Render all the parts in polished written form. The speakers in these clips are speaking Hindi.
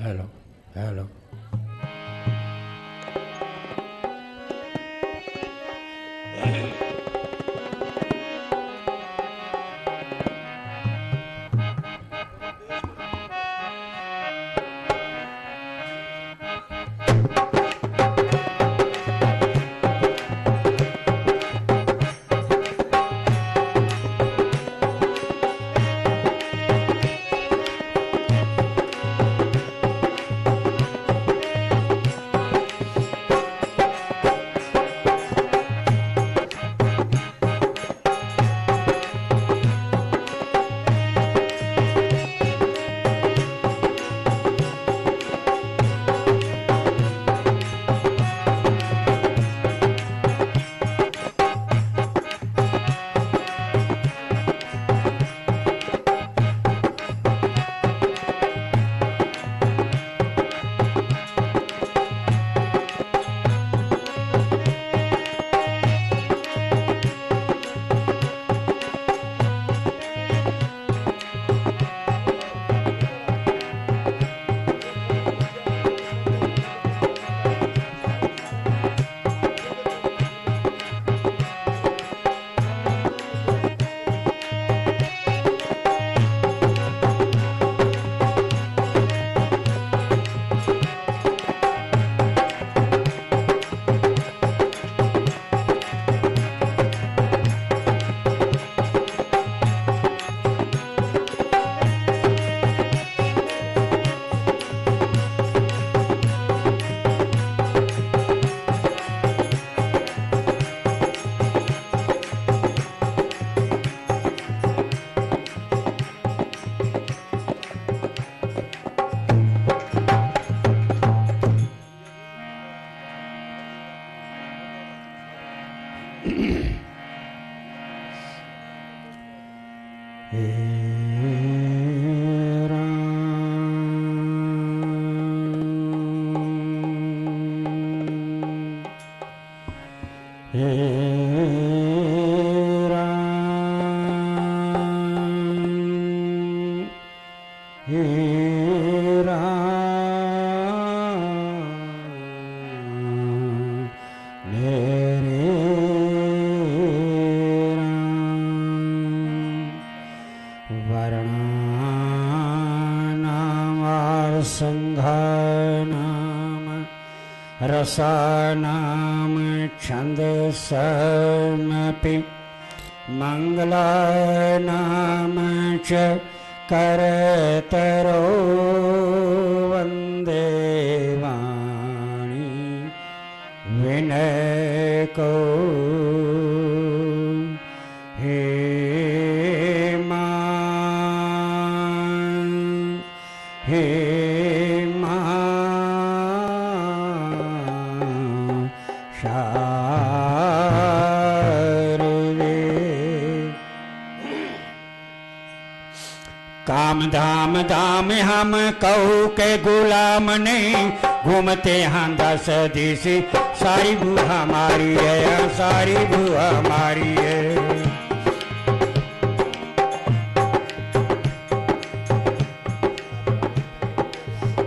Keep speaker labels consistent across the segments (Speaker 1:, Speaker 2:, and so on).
Speaker 1: हेलो हेलो
Speaker 2: रसानाम छन्दसामपि मंगलानाम च करतरो वन्दे वाणी विनय को हे काम धाम धाम हम कहू के गुलाम नहीं घूमते हैं 10 दिस सारी भू हमारी है सारी भू हमारी है।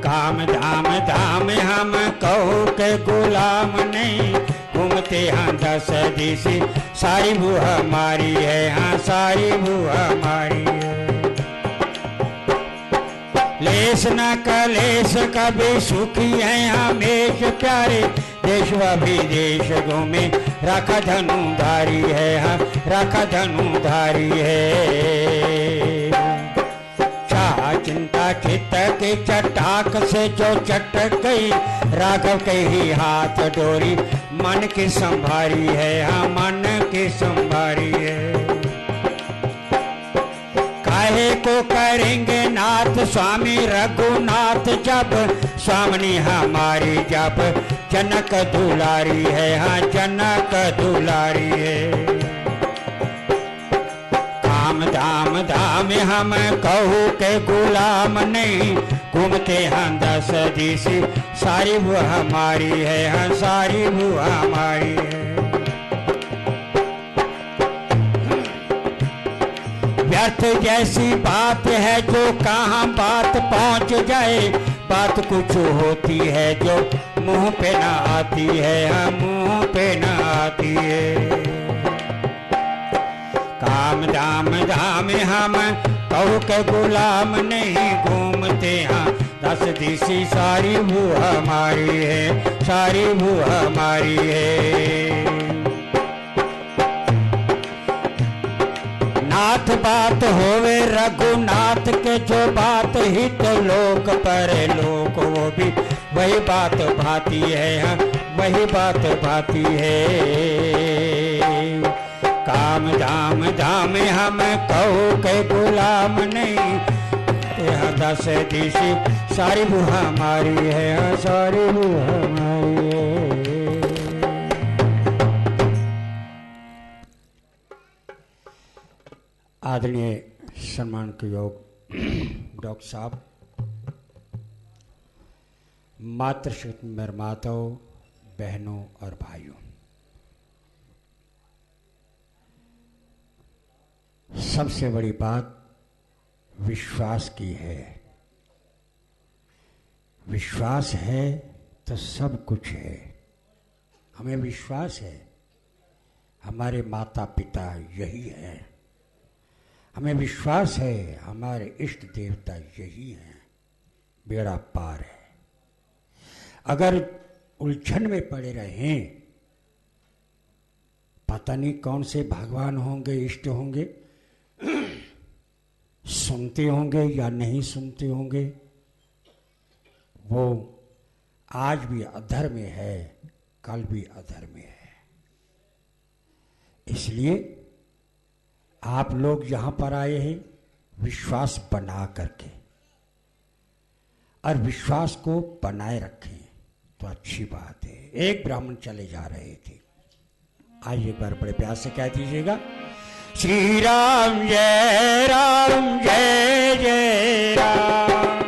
Speaker 2: काम धाम धाम हम कहू के गुलाम नहीं घूमते हैं 10 दिस सारी भू हमारी है हाँ सारी भू हमारी है। लेस न कलेश कभी सुखी है हमेश प्यारे देश व विदेश घूमे रखा धनुधारी है हाँ रखा धनुधारी है। चाह चिंता चित्त के चटाक से जो चटक गई राघव के ही हाथ डोरी मन की संभारी है हाँ मन की संभारी है। काहे को करेंगे नाथ स्वामी रघुनाथ जब स्वामी हमारी जब जनक दुलारी है हाँ जनक दुलारी है। काम धाम धाम हम कहू के गुलाम नहीं घूमते हैं 10 दिस सारी वो हमारी है हाँ सारी वो हमारी है। व्यर्थ जैसी बात है जो कहाँ बात पहुँच जाए बात कुछ होती है जो मुंह पे ना आती है, हाँ मुंह पे ना आती है। काम धाम धाम हम कहू के गुलाम नहीं, घूमते हाँ दस दिशी सारी वो हमारी है, सारी वो हमारी है। नाथ बात होवे रघुनाथ के जो बात ही तो लोक पर लोक वो भी वही बात भाती है, हाँ वही बात भाती है। काम धाम धाम हम कहो के गुलाम नहीं, यहाँ दस दिशी सारी वो हमारी है, हाँ सारी वो हमारी है। आदरणीय सम्मान के योग डॉक्टर साहब, मातृशक्ति निर्माताओं, बहनों और भाइयों, सबसे बड़ी बात विश्वास की है। विश्वास है तो सब कुछ है। हमें विश्वास है हमारे माता पिता यही हैं, हमें विश्वास है हमारे इष्ट देवता यही हैं, बेड़ा पार है। अगर उलझन में पड़े रहें, पता नहीं कौन से भगवान होंगे, इष्ट होंगे, सुनते होंगे या नहीं सुनते होंगे, वो आज भी अधर में है, कल भी अधर में है। इसलिए आप लोग यहां पर आए हैं विश्वास बना करके, और विश्वास को बनाए रखें तो अच्छी बात है। एक ब्राह्मण चले जा रहे थे, आइए एक बार बड़े प्यार से कह दीजिएगा, श्री राम जय जय राम।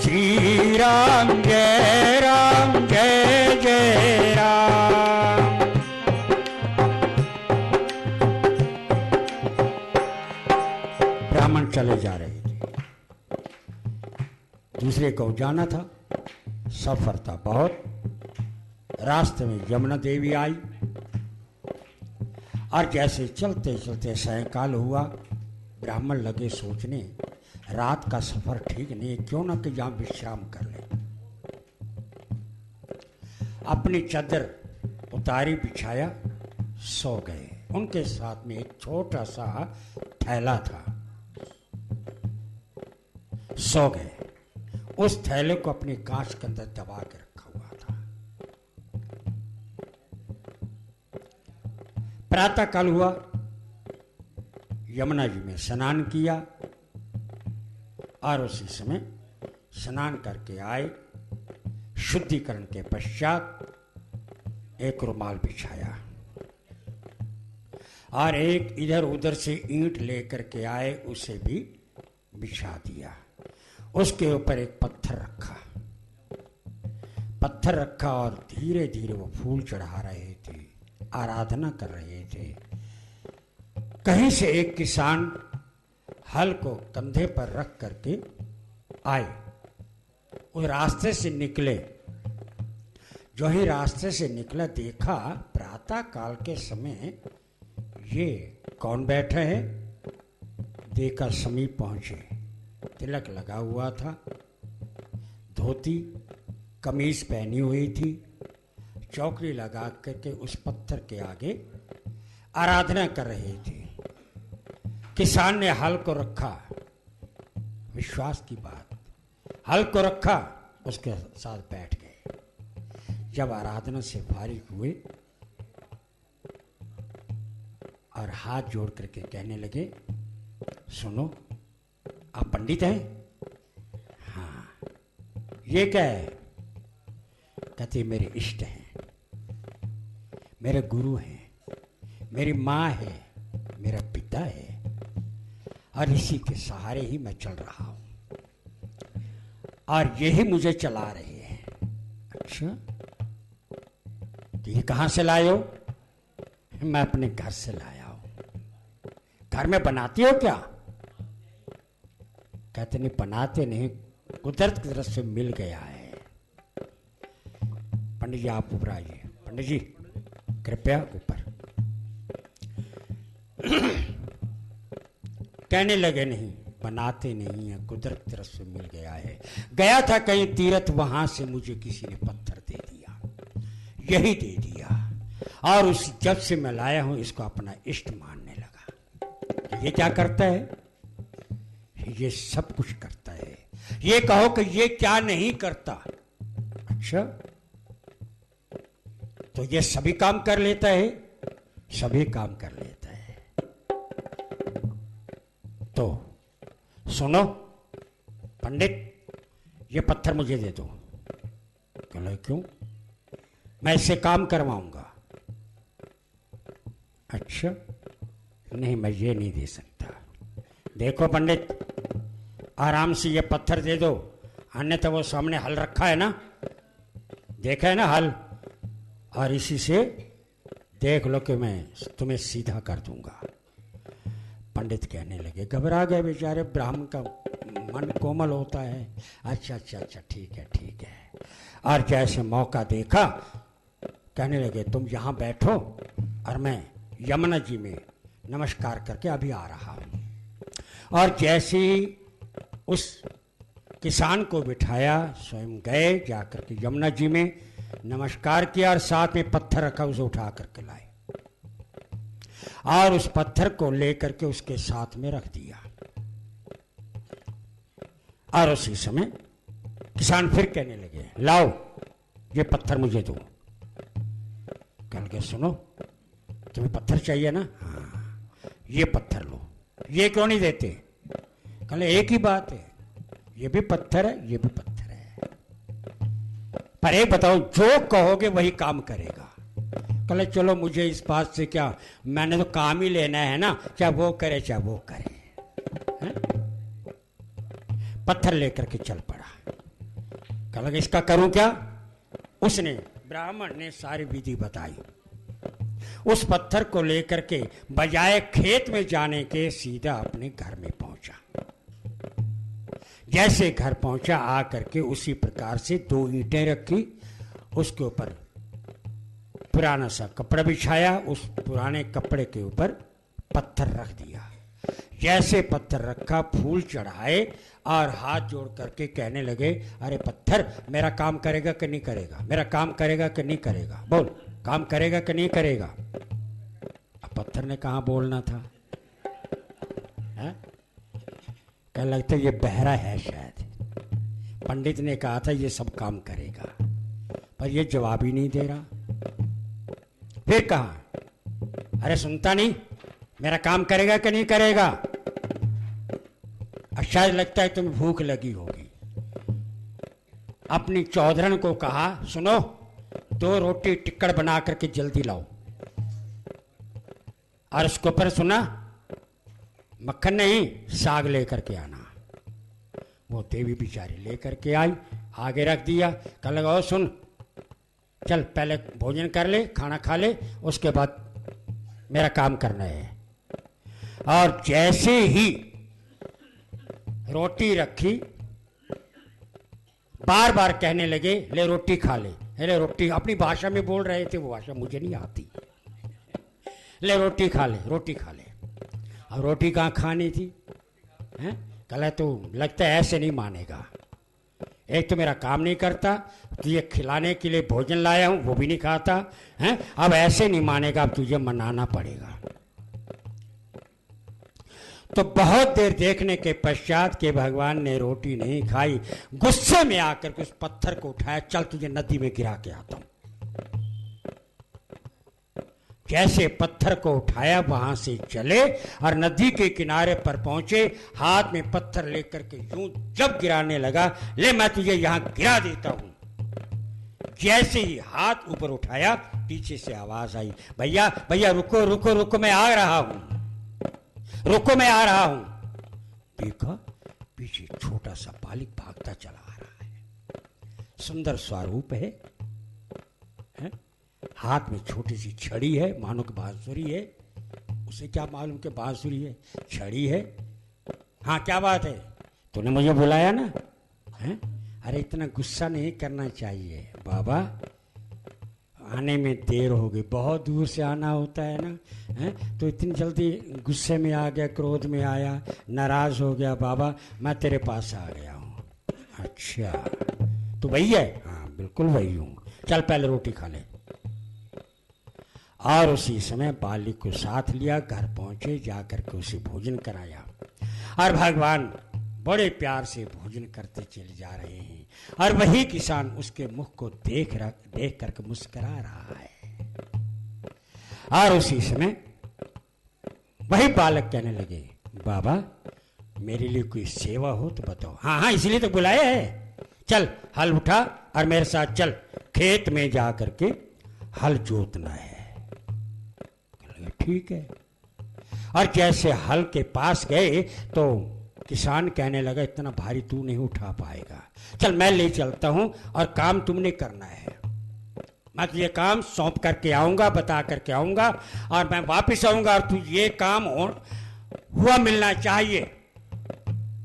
Speaker 2: श्री राम जय जय राम। ब्राह्मण चले जा रहे थे, दूसरे को जाना था, सफर था बहुत। रास्ते में यमुना देवी आई, और जैसे चलते चलते सायंकाल हुआ, ब्राह्मण लगे सोचने, रात का सफर ठीक नहीं, क्यों ना कि यहां विश्राम कर ले। अपनी चादर उतारी, बिछाया, सो गए। उनके साथ में एक छोटा सा थैला था, सो गए। उस थैले को अपने कांच के अंदर दबा के रखा हुआ था। प्रातः काल हुआ, यमुना जी में स्नान किया, और उसी समय स्नान करके आए। शुद्धिकरण के पश्चात एक रुमाल बिछाया, और एक इधर उधर से ईंट लेकर के आए, उसे भी बिछा दिया। उसके ऊपर एक पत्थर रखा और धीरे धीरे वो फूल चढ़ा रहे थे, आराधना कर रहे थे। कहीं से एक किसान हल को कंधे पर रख करके आए, वो रास्ते से निकले। जो ही रास्ते से निकला, देखा प्रातः काल के समय ये कौन बैठा है। देखा, समीप पहुंचे, तिलक लगा हुआ था, धोती कमीज पहनी हुई थी, चौकड़ी लगा करके उस पत्थर के आगे आराधना कर रहे थे। किसान ने हल को रखा, विश्वास की बात, हल को रखा, उसके साथ बैठ गए। जब आराधना से फारिग हुए और हाथ जोड़ करके कहने लगे, सुनो, आप पंडित हैं? हाँ। ये क्या है? कहते मेरे इष्ट हैं, मेरे गुरु हैं, मेरी माँ है, मेरा पिता है, और इसी के सहारे ही मैं चल रहा हूं, और यही मुझे चला रहे हैं। अच्छा, तो ये कहां से लाए हो? मैं अपने घर से लाया हूं। घर में बनाती हो क्या? कहते नहीं, बनाते नहीं, कुदरत की तरफ से मिल गया है। पंडित जी आप ऊपर आइए। पंडित जी कृपया ऊपर। कहने लगे नहीं, बनाते नहीं है, कुदरत की तरफ से मिल गया है। गया था कहीं तीर्थ, वहां से मुझे किसी ने पत्थर दे दिया, यही दे दिया, और उस जब से मैं लाया हूं इसको अपना इष्ट मानने लगा। ये क्या करता है? ये सब कुछ करता है। ये कहो कि ये क्या नहीं करता? अच्छा, तो ये सभी काम कर लेता है? सभी काम कर लेता है। तो सुनो पंडित, ये पत्थर मुझे दे दो। कहला क्यों? मैं इससे काम करवाऊंगा। अच्छा, नहीं मैं ये नहीं दे सकता। देखो पंडित, आराम से ये पत्थर दे दो, अन्यथा वो सामने हल रखा है ना, देखा है ना हल, और इसी से देख लो कि मैं तुम्हें सीधा कर दूंगा। पंडित कहने लगे, घबरा गए बेचारे, ब्राह्मण का मन कोमल होता है। अच्छा अच्छा अच्छा, ठीक है ठीक है। और जैसे मौका देखा, कहने लगे तुम यहां बैठो और मैं यमुना जी में नमस्कार करके अभी आ रहा हूं। और जैसे ही उस किसान को बिठाया, स्वयं गए, जाकर के यमुना जी में नमस्कार किया और साथ में पत्थर रखा, उसे उठा करके लाए और उस पत्थर को लेकर के उसके साथ में रख दिया। और उसी समय किसान फिर कहने लगे, लाओ ये पत्थर मुझे दो। कल के सुनो, तुम्हें पत्थर चाहिए ना? हाँ, ये पत्थर लो। ये क्यों नहीं देते? कल एक ही बात है, ये भी पत्थर है, ये भी पत्थर है, पर एक बताओ, जो कहोगे वही काम करेगा। कल चलो मुझे इस बात से क्या, मैंने तो काम ही लेना है ना, चाहे वो करे चाहे वो करे। है? पत्थर लेकर के चल पड़ा। कल इसका करूं क्या? उसने, ब्राह्मण ने सारी विधि बताई। उस पत्थर को लेकर के बजाय खेत में जाने के सीधा अपने घर में पहुंचा। जैसे घर पहुंचा, आकर के उसी प्रकार से 2 ईंटें रखी, उसके ऊपर पुराना सा कपड़ा बिछाया, उस पुराने कपड़े के ऊपर पत्थर रख दिया। जैसे पत्थर रखा, फूल चढ़ाए और हाथ जोड़ करके कहने लगे, अरे पत्थर मेरा काम करेगा कि नहीं करेगा? मेरा काम करेगा कि नहीं करेगा? बोल, काम करेगा कि नहीं करेगा? अब पत्थर ने कहाँ बोलना था? क्या लगता है ये बहरा है शायद। पंडित ने कहा था ये सब काम करेगा, पर ये जवाब ही नहीं दे रहा। फिर कहा, अरे सुनता नहीं, मेरा काम करेगा कि नहीं करेगा? शायद लगता है तुम्हें भूख लगी होगी। अपनी चौधरन को कहा, सुनो 2 रोटी टिक्कड़ बना करके जल्दी लाओ। और उसके ऊपर सुना, मक्खन नहीं, साग लेकर के आना। वो देवी बेचारी लेकर के आई, आगे रख दिया। कल लगाओ, सुन, चल पहले भोजन कर ले, खाना खा ले, उसके बाद मेरा काम करना है। और जैसे ही रोटी रखी, बार बार कहने लगे, ले रोटी खा ले, ले रोटी। अपनी भाषा में बोल रहे थे, वो भाषा मुझे नहीं आती। ले रोटी खा ले, रोटी खा ले। अब रोटी कहाँ खानी थी? हैं? कल तो लगता है ऐसे नहीं मानेगा। एक तो मेरा काम नहीं करता, तुझे खिलाने के लिए भोजन लाया हूं वो भी नहीं खाता हैं, अब ऐसे नहीं मानेगा, अब तुझे मनाना पड़ेगा। तो बहुत देर देखने के पश्चात के भगवान ने रोटी नहीं खाई, गुस्से में आकर के उस पत्थर को उठाया, चल तुझे नदी में गिरा के आता हूं। जैसे पत्थर को उठाया, वहां से चले और नदी के किनारे पर पहुंचे, हाथ में पत्थर लेकर के यूं जब गिराने लगा, ले मैं तुझे यहां गिरा देता हूं। जैसे ही हाथ ऊपर उठाया, पीछे से आवाज आई, भैया भैया रुको रुको रुको, मैं आ रहा हूं, रुको मैं आ रहा हूं। देखा पीछे छोटा सा बालिक भागता चला आ रहा है, सुंदर स्वरूप है, हाथ में छोटी सी छड़ी है, मानो की बांसुरी है, उसे क्या मालूम कि बांसुरी है, छड़ी है। हाँ क्या बात है, तूने मुझे बुलाया ना? हैं? अरे इतना गुस्सा नहीं करना चाहिए बाबा, आने में देर हो गई, बहुत दूर से आना होता है ना, हैं? तो इतनी जल्दी गुस्से में आ गया, क्रोध में आया, नाराज हो गया। बाबा मैं तेरे पास आ गया हूँ। अच्छा तो वही है? हाँ बिल्कुल वही हूँ, चल पहले रोटी खा ले। और उसी समय बालिक को साथ लिया, घर पहुंचे, जाकर के उसे भोजन कराया। और भगवान बड़े प्यार से भोजन करते चले जा रहे हैं, और वही किसान उसके मुख को देख करके मुस्कुरा रहा है। और उसी समय वही बालक कहने लगे, बाबा मेरे लिए कोई सेवा हो तो बताओ। हाँ हाँ इसलिए तो बुलाया है, चल हल उठा और मेरे साथ चल, खेत में जा करके हल जोतना है। ठीक है। और जैसे हल के पास गए तो किसान कहने लगा, इतना भारी तू नहीं उठा पाएगा, चल मैं ले चलता हूं, और काम तुमने करना है। मैं तुझे काम सौंप करके आऊंगा, बता करके आऊंगा, और मैं वापस आऊंगा, और तू ये काम हुआ मिलना चाहिए।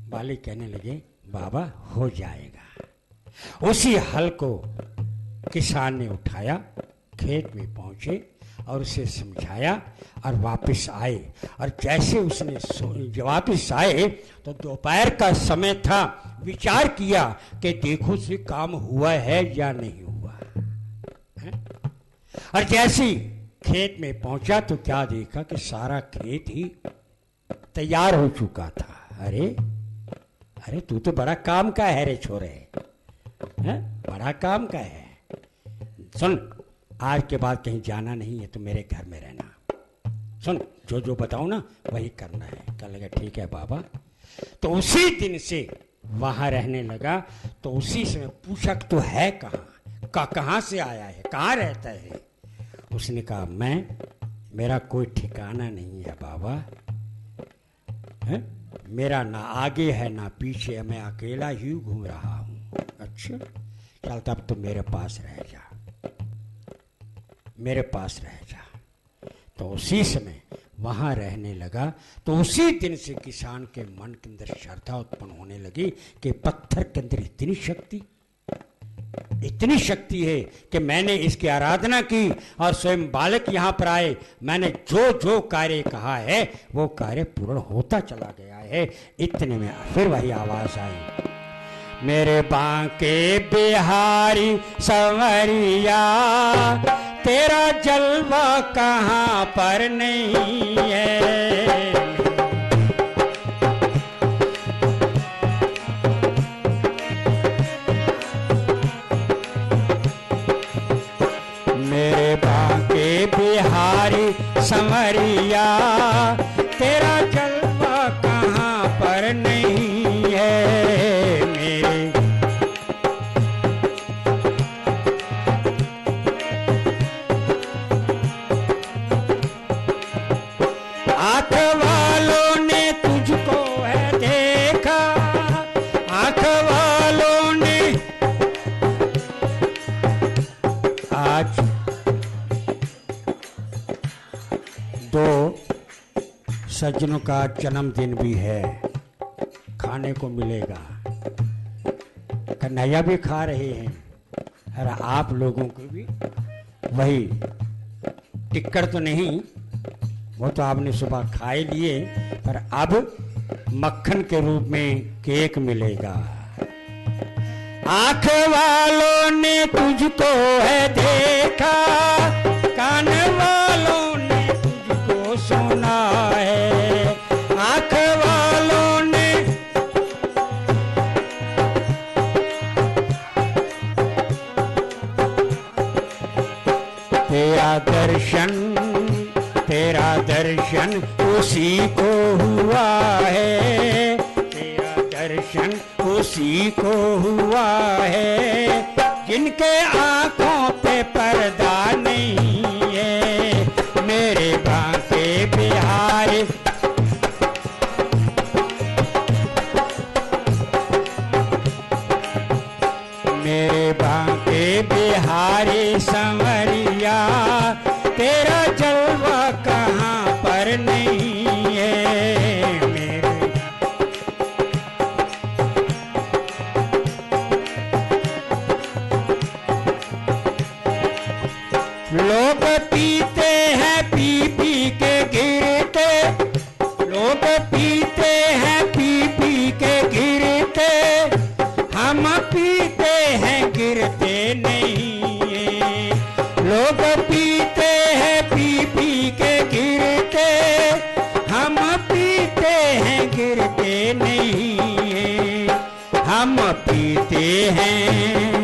Speaker 2: बाली कहने लगे, बाबा हो जाएगा। उसी हल को किसान ने उठाया, खेत में पहुंचे और उसे समझाया, और वापस आए। और जैसे उसने वापस आए तो दोपहर का समय था, विचार किया कि देखो से काम हुआ है या नहीं हुआ है? और जैसे खेत में पहुंचा तो क्या देखा कि सारा खेत ही तैयार हो चुका था। अरे अरे तू तो बड़ा काम का है रे छोरे, बड़ा काम का है। सुन, आज के बाद कहीं जाना नहीं है, तो मेरे घर में रहना। सुन, जो जो बताऊं ना वही करना है। कहने लगा ठीक है बाबा। तो उसी दिन से वहां रहने लगा। तो उसी समय पूछा तो है कहाँ से आया है, कहाँ रहता है? उसने कहा मेरा कोई ठिकाना नहीं है बाबा, है? मेरा ना आगे है ना पीछे, मैं अकेला ही घूम रहा हूँ। अच्छा चल तब तो मेरे पास रह जा, मेरे पास रह जा। तो उसी समय वहां रहने लगा। तो उसी दिन से किसान के मन के अंदर श्रद्धा उत्पन्न होने लगी कि पत्थर के अंदर इतनी शक्ति है कि मैंने इसकी आराधना की, और स्वयं बालक यहाँ पर आए, मैंने जो जो कार्य कहा है वो कार्य पूर्ण होता चला गया है। इतने में फिर वही आवाज आई, मेरे बांके बिहारी संवरिया, तेरा जलवा कहाँ पर नहीं है। मेरे बांके बिहारी संवरिया, तेरा जलवा कहाँ पर नहीं है। मेरे आँख वालों ने तुझको है देखा, आँख वालों ने आज दो सज्जनों का जन्मदिन भी है, खाने को मिलेगा। कन्हैया भी खा रहे हैं, और आप लोगों को भी वही टिक्कर तो नहीं, वो तो आपने सुबह खाए लिए, पर अब मक्खन के रूप में केक मिलेगा। आँख वालों ने तुझको है देखा, कान वालों ने तुझको सुना है। आँख वालों ने तेरा दर्शन उसी को हुआ है, तेरा दर्शन उसी को हुआ है, जिनके आंखों पे पर्दा नहीं है। मेरे बांके बिहारी मेरे बांके बिहारी संवरिया, तेरा जलवा कहाँ पर नहीं पीते हैं,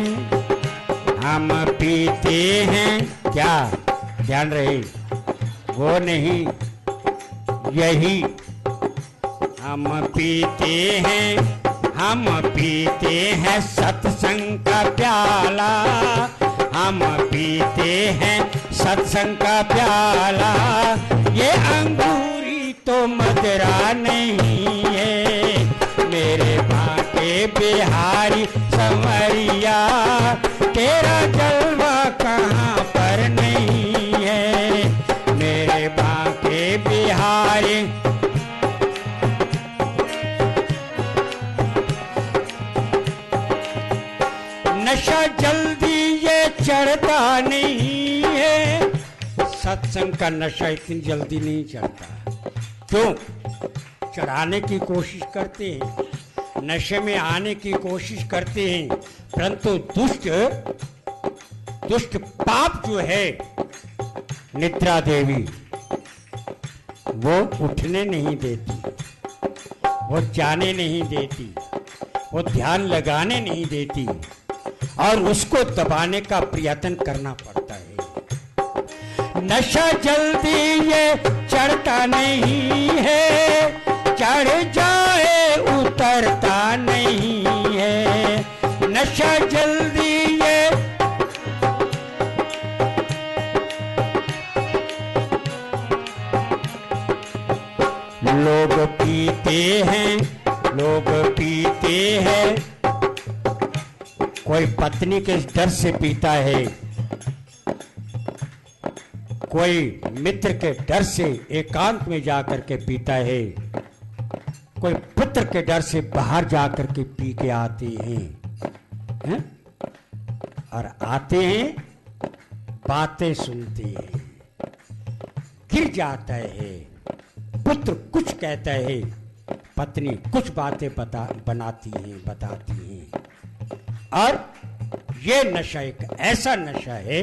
Speaker 2: हम पीते हैं, क्या ध्यान रहे, वो नहीं, यही हम पीते हैं, हम पीते हैं सत्संग का प्याला, हम पीते हैं सत्संग का प्याला, ये अंगूरी तो मदरा नहीं है, मेरे बाके बिहारी संवरिया, तेरा जलवा कहाँ पर नहीं है, मेरे बाके बिहारी। नशा जल्दी ये चढ़ता नहीं है, सत्संग का नशा इतनी जल्दी नहीं चढ़ता। क्यों? चढ़ाने की कोशिश करते हैं, नशे में आने की कोशिश करते हैं, परंतु दुष्ट पाप जो है निद्रा देवी, वो उठने नहीं देती, वो जाने नहीं देती, वो ध्यान लगाने नहीं देती, और उसको दबाने का प्रयत्न करना पड़ता है। नशा जल्दी ये चढ़ता नहीं है, चढ़ जाए उतरता नहीं है, नशा जल्दी ये। लोग पीते हैं, लोग पीते हैं, कोई पत्नी के डर से पीता है, कोई मित्र के डर से एकांत में जाकर के पीता है, कोई पुत्र के डर से बाहर जाकर के पी के आते हैं? और आते हैं, बातें सुनते हैं, गिर जाता है, पुत्र कुछ कहता है, पत्नी कुछ बातें बनाती हैं, बताती हैं, और ये नशा एक ऐसा नशा है,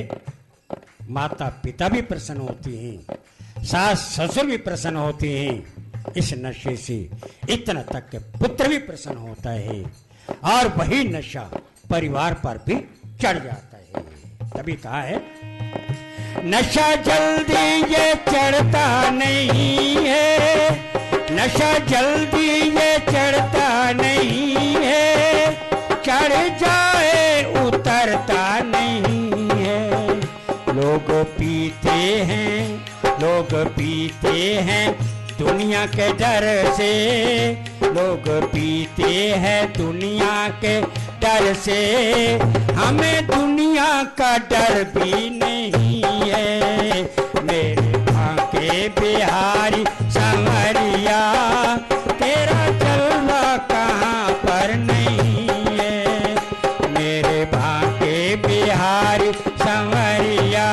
Speaker 2: माता पिता भी प्रसन्न होती हैं, सास ससुर भी प्रसन्न होते हैं इस नशे से, इतना तक के पुत्र भी प्रसन्न होता है, और वही नशा परिवार पर भी चढ़ जाता है। तभी कहा है, नशा जल्दी ये चढ़ता नहीं है, नशा जल्दी ये चढ़ता नहीं है, चढ़ जाए उतरता नहीं है। लोग पीते हैं, लोग पीते हैं दुनिया के डर से, लोग पीते हैं दुनिया के डर से, हमें दुनिया का डर भी नहीं है, मेरे बाके बिहारी संवरिया, तेरा जलवा कहाँ पर नहीं है, मेरे बाके बिहारी संवरिया,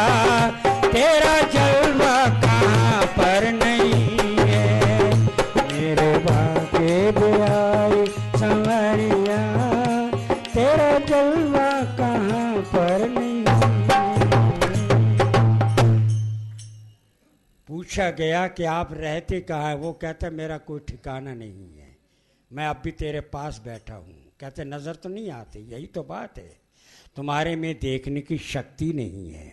Speaker 2: तेरा जलवा कहाँ पर नहीं है, मेरे बाके बिहारी संवरिया, तेरा जलवा कहाँ पर नहीं है। पूछा गया कि आप रहते कहाँ है? वो कहता मेरा कोई ठिकाना नहीं है, मैं अब भी तेरे पास बैठा हूँ। कहते नजर तो नहीं आती, यही तो बात है, तुम्हारे में देखने की शक्ति नहीं है,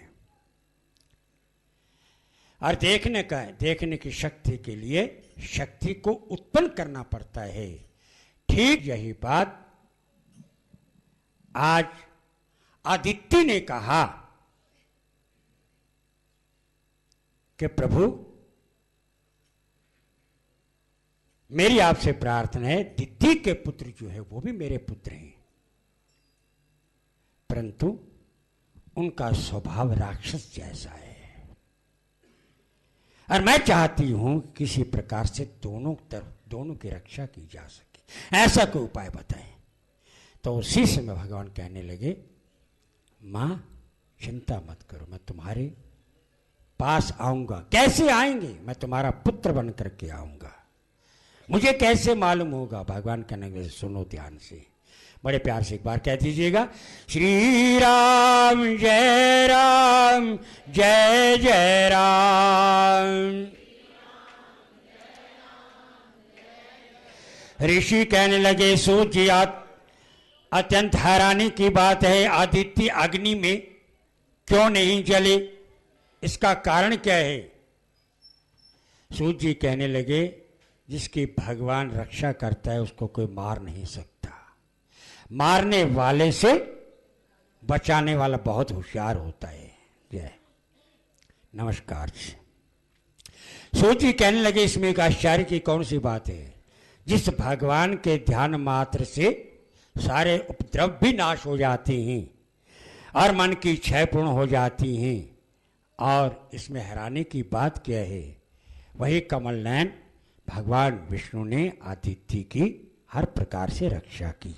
Speaker 2: और देखने की शक्ति के लिए शक्ति को उत्पन्न करना पड़ता है। ठीक यही बात आज आदित्य ने कहा कि प्रभु मेरी आपसे प्रार्थना है, दिति के पुत्र जो है वो भी मेरे पुत्र हैं, परंतु उनका स्वभाव राक्षस जैसा है, और मैं चाहती हूं किसी प्रकार से दोनों की रक्षा की जा सके, ऐसा कोई उपाय बताएं। तो उसी समय भगवान कहने लगे, मां चिंता मत करो, मैं तुम्हारे पास आऊंगा। कैसे आएंगे? मैं तुम्हारा पुत्र बन करके आऊंगा। मुझे कैसे मालूम होगा? भगवान कहने लगे, सुनो ध्यान से, बड़े प्यार से एक बार कह दीजिएगा, श्री राम जय राम जय जय राम। ऋषि कहने लगे, सूत जी अत्यंत हैरानी की बात है, आदित्य अग्नि में क्यों नहीं जले, इसका कारण क्या है? सूर्य जी कहने लगे, जिसकी भगवान रक्षा करता है उसको कोई मार नहीं सकता, मारने वाले से बचाने वाला बहुत होशियार होता है। जय नमस्कार। सूर्य जी कहने लगे, इसमें एक आश्चर्य की कौन सी बात है? जिस भगवान के ध्यान मात्र से सारे उपद्रव भी नाश हो जाते हैं और मन की इच्छाएं पूर्ण हो जाती हैं। और इसमें हैरानी की बात क्या है? वही कमल नयन भगवान विष्णु ने आदित्य की हर प्रकार से रक्षा की।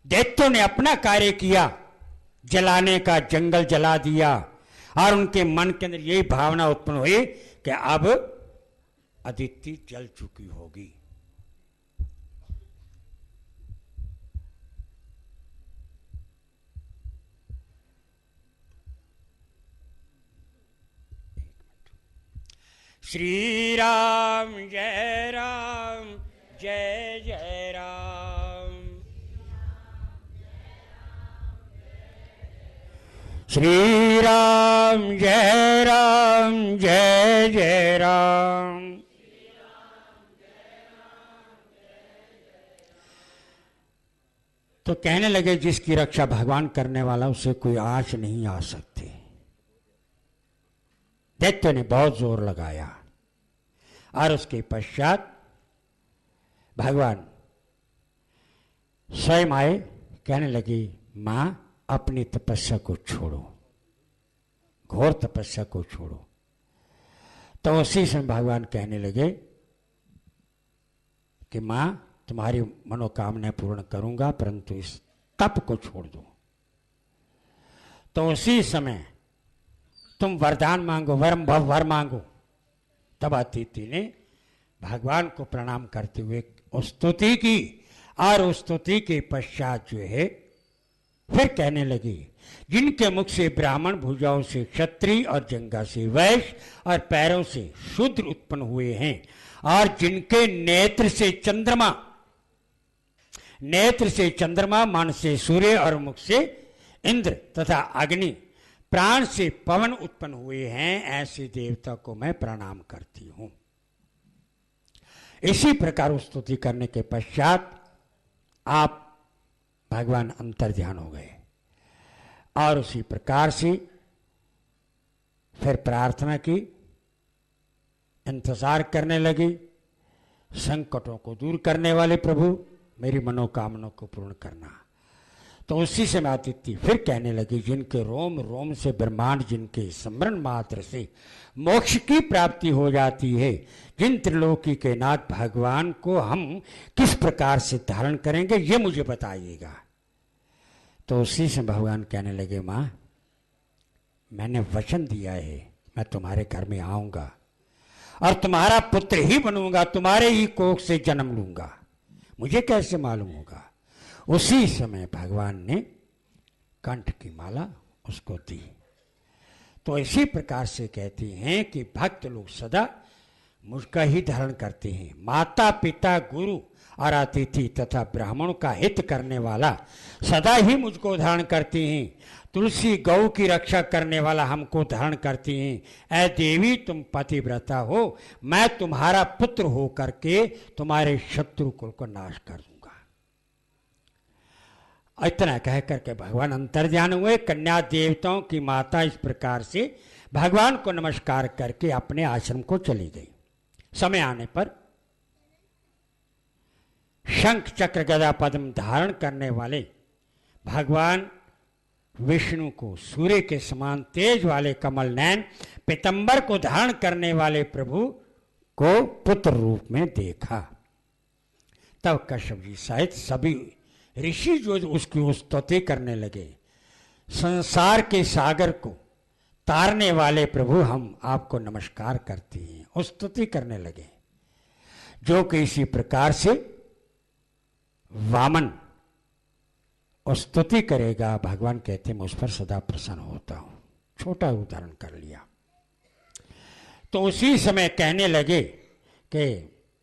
Speaker 2: दैत्यों ने अपना कार्य किया, जलाने का, जंगल जला दिया, और उनके मन के अंदर यही भावना उत्पन्न हुई कि अब आदित्य जल चुकी होगी। श्री राम जय राम, जय जय राम। श्री राम जय राम, जय जय राम। तो कहने लगे, जिसकी रक्षा भगवान करने वाला उसे कोई आँच नहीं आ सकती। दैत्य ने बहुत जोर लगाया और उसके पश्चात भगवान स्वयं आए। कहने लगी, मां अपनी तपस्या को छोड़ो, घोर तपस्या को छोड़ो। तो उसी समय भगवान कहने लगे कि मां तुम्हारी मनोकामना पूर्ण करूंगा, परंतु इस तप को छोड़ दो। तो उसी समय तुम वरदान मांगो, वर मांगो। तब अतिथि ने भगवान को प्रणाम करते हुए स्तुति की, और उस स्तुति के पश्चात जो है फिर कहने लगी, जिनके मुख से ब्राह्मण, भुजाओं से क्षत्रिय और जंघा से वैश्य और पैरों से शूद्र उत्पन्न हुए हैं, और जिनके नेत्र से चंद्रमा, मन से सूर्य और मुख से इंद्र तथा अग्नि, प्राण से पवन उत्पन्न हुए हैं, ऐसे देवता को मैं प्रणाम करती हूं। इसी प्रकार स्तुति करने के पश्चात आप भगवान अंतर्ध्यान हो गए, और उसी प्रकार से फिर प्रार्थना की, इंतजार करने लगी। संकटों को दूर करने वाले प्रभु, मेरी मनोकामना को पूर्ण करना। तो उसी समय आदित्य फिर कहने लगी, जिनके रोम रोम से ब्रह्मांड, जिनके स्मरण मात्र से मोक्ष की प्राप्ति हो जाती है, जिन त्रिलोकी के नाथ भगवान को हम किस प्रकार से धारण करेंगे, ये मुझे बताइएगा। तो उसी से भगवान कहने लगे, मां मैंने वचन दिया है, मैं तुम्हारे घर में आऊंगा और तुम्हारा पुत्र ही बनूंगा, तुम्हारे ही कोख से जन्म लूंगा, मुझे कैसे मालूम होगा। उसी समय भगवान ने कंठ की माला उसको दी। तो इसी प्रकार से कहती हैं कि भक्त लोग सदा मुझका ही धारण करते हैं। माता पिता गुरु और अतिथि तथा ब्राह्मणों का हित करने वाला सदा ही मुझको धारण करती हैं। तुलसी गौ की रक्षा करने वाला हमको धारण करती हैं। ऐ देवी तुम पतिव्रता हो, मैं तुम्हारा पुत्र हो करके तुम्हारे शत्रु कुल को नाश कर दूंगा। इतना कह करके भगवान अंतर्ध्यान हुए। कन्या देवताओं की माता इस प्रकार से भगवान को नमस्कार करके अपने आश्रम को चली गई। समय आने पर शंख चक्र गदा पद्म धारण करने वाले भगवान विष्णु को सूर्य के समान तेज वाले कमल नयन पीतंबर को धारण करने वाले प्रभु को पुत्र रूप में देखा। तब कश्यप जी सहित सभी ऋषि जो उसकी स्तुति करने लगे। संसार के सागर को तारने वाले प्रभु, हम आपको नमस्कार करते हैं, स्तुति करने लगे। जो कि इसी प्रकार से वामन स्तुति करेगा, भगवान कहते हैं मैं उस पर सदा प्रसन्न होता हूं। छोटा उदाहरण कर लिया। तो उसी समय कहने लगे कि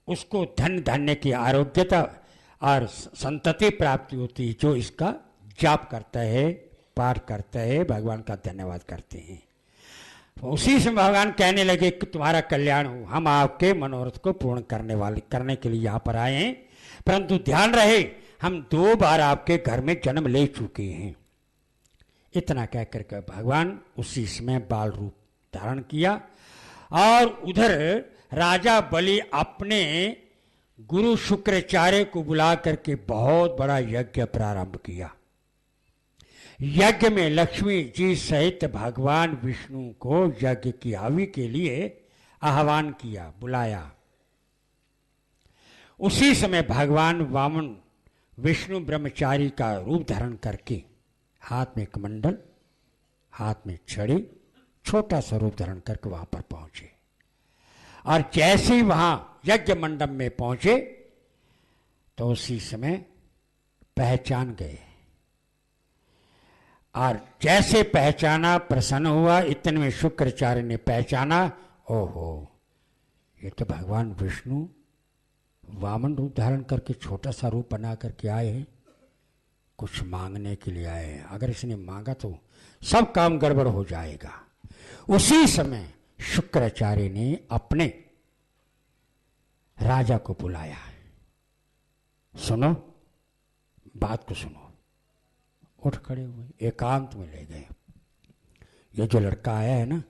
Speaker 2: उसको धन धान्य की आरोग्यता और संतति प्राप्ति होती है जो इसका जाप करता है, पाठ करता है, भगवान का धन्यवाद करते हैं। उसी से भगवान कहने लगे कि तुम्हारा कल्याण हो, हम आपके मनोरथ को पूर्ण करने के लिए यहाँ पर आए हैं, परंतु ध्यान रहे हम 2 बार आपके घर में जन्म ले चुके हैं। इतना कह करके भगवान उसी समय बाल रूप धारण किया और उधर राजा बलि अपने गुरु शुक्राचार्य को बुला करके बहुत बड़ा यज्ञ प्रारंभ किया। यज्ञ में लक्ष्मी जी सहित भगवान विष्णु को यज्ञ की हवि के लिए आह्वान किया, बुलाया। उसी समय भगवान वामन विष्णु ब्रह्मचारी का रूप धारण करके हाथ में कमंडल, हाथ में छड़ी, छोटा सा रूप धारण करके वहां पर पहुंचे। और जैसे ही वहां यज्ञ मंडप में पहुंचे तो उसी समय पहचान गए। और जैसे पहचाना, प्रसन्न हुआ। इतने में शुक्राचार्य ने पहचाना, ओहो ये तो भगवान विष्णु वामन रूप धारण करके छोटा सा रूप बना करके आए हैं, कुछ मांगने के लिए आए हैं। अगर इसने मांगा तो सब काम गड़बड़ हो जाएगा। उसी समय शुक्राचार्य ने अपने राजा को बुलाया, सुनो बात को सुनो। उठ खड़े हुए, एकांत में ले गए। ये जो लड़का आया है ना,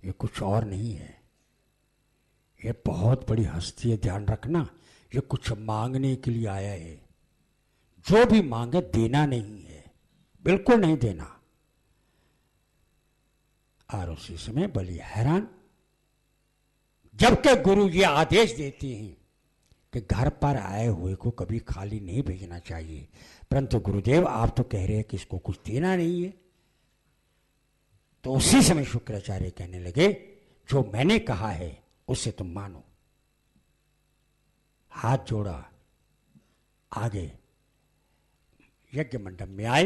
Speaker 2: ये कुछ और नहीं है, ये बहुत बड़ी हस्ती है, ध्यान रखना। ये कुछ मांगने के लिए आया है, जो भी मांगे देना नहीं है, बिल्कुल नहीं देना। और उसी समय बलि हैरान, जबकि गुरु ये आदेश देते हैं कि घर पर आए हुए को कभी खाली नहीं भेजना चाहिए, परंतु गुरुदेव आप तो कह रहे हैं कि इसको कुछ देना नहीं है। तो उसी समय शुक्राचार्य कहने लगे, जो मैंने कहा है उससे तुम मानो। हाथ जोड़ा, आगे यज्ञ मंडप में आए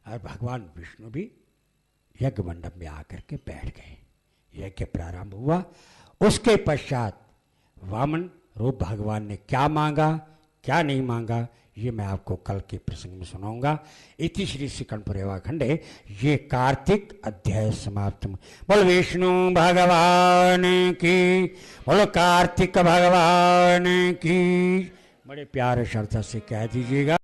Speaker 2: और भगवान विष्णु भी यज्ञ मंडप में आकर के बैठ गए। यज्ञ प्रारंभ हुआ। उसके पश्चात वामन रूप भगवान ने क्या मांगा, क्या नहीं मांगा, ये मैं आपको कल के प्रसंग में सुनाऊंगा। इति श्री श्रीकंठपुर खंडे ये कार्तिक अध्याय समाप्त। बोल विष्णु भगवान की, बोलो कार्तिक भगवान की। बड़े प्यारे श्रद्धा से कह दीजिएगा।